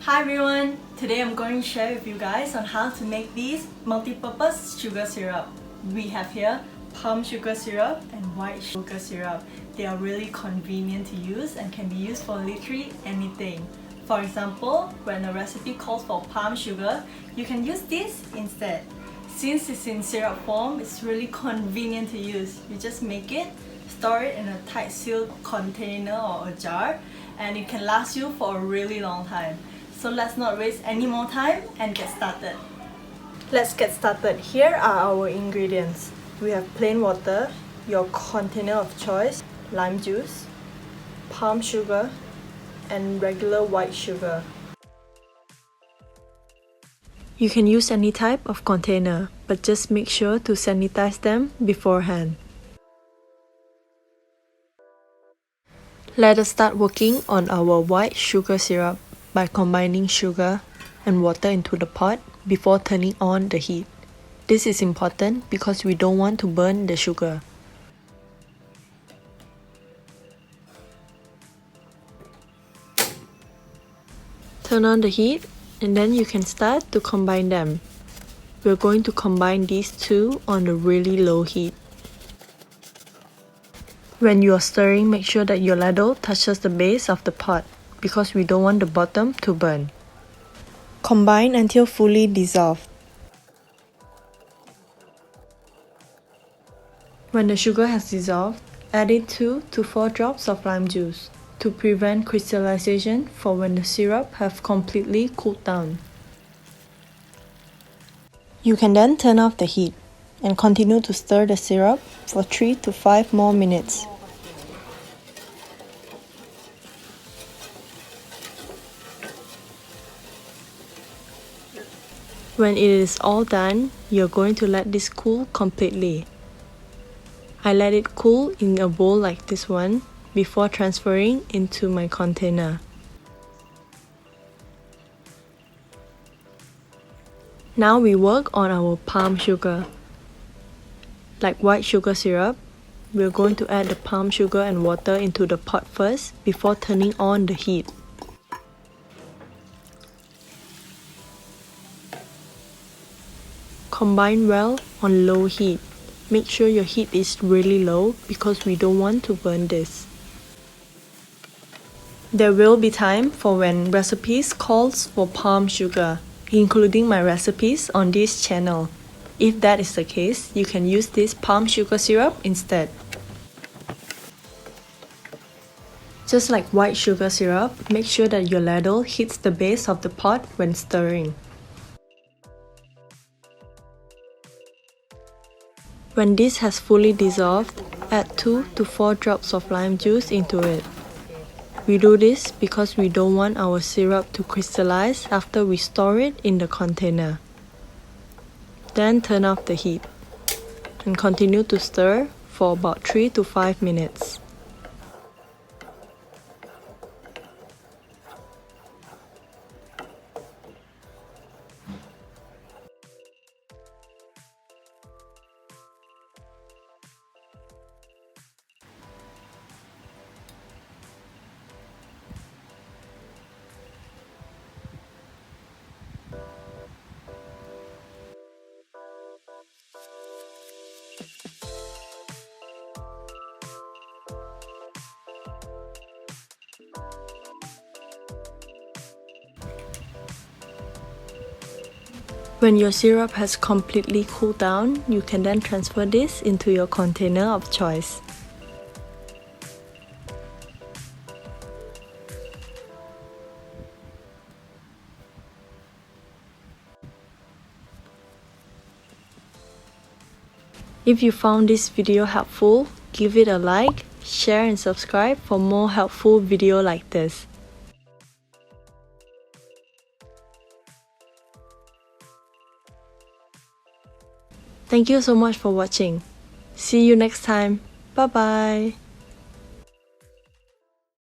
Hi everyone! Today I'm going to share with you guys on how to make these multi-purpose sugar syrup. We have here palm sugar syrup and white sugar syrup. They are really convenient to use and can be used for literally anything. For example, when a recipe calls for palm sugar, you can use this instead. Since it's in syrup form, it's really convenient to use. You just make it, store it in a tight sealed container or a jar, and it can last you for a really long time. So let's not waste any more time and get started. Let's get started. Here are our ingredients. We have plain water, your container of choice, lime juice, palm sugar, and regular white sugar. You can use any type of container, but just make sure to sanitize them beforehand. Let us start working on our white sugar syrup by combining sugar and water into the pot before turning on the heat. This is important because we don't want to burn the sugar. Turn on the heat and then you can start to combine them. We're going to combine these two on a really low heat. When you are stirring, make sure that your ladle touches the base of the pot because we don't want the bottom to burn. Combine until fully dissolved. When the sugar has dissolved, add in 2 to 4 drops of lime juice to prevent crystallization for when the syrup have completely cooled down. You can then turn off the heat and continue to stir the syrup for 3 to 5 more minutes. When it is all done, you're going to let this cool completely. I let it cool in a bowl like this one before transferring into my container. Now we work on our palm sugar. Like white sugar syrup, we're going to add the palm sugar and water into the pot first before turning on the heat. Combine well on low heat. Make sure your heat is really low because we don't want to burn this. There will be time for when recipes calls for palm sugar, including my recipes on this channel. If that is the case, you can use this palm sugar syrup instead. Just like white sugar syrup, make sure that your ladle hits the base of the pot when stirring. When this has fully dissolved, add 2 to 4 drops of lime juice into it. We do this because we don't want our syrup to crystallize after we store it in the container. Then turn off the heat and continue to stir for about 3 to 5 minutes. When your syrup has completely cooled down, you can then transfer this into your container of choice. If you found this video helpful, give it a like, share and subscribe for more helpful videos like this. Thank you so much for watching. See you next time. Bye bye.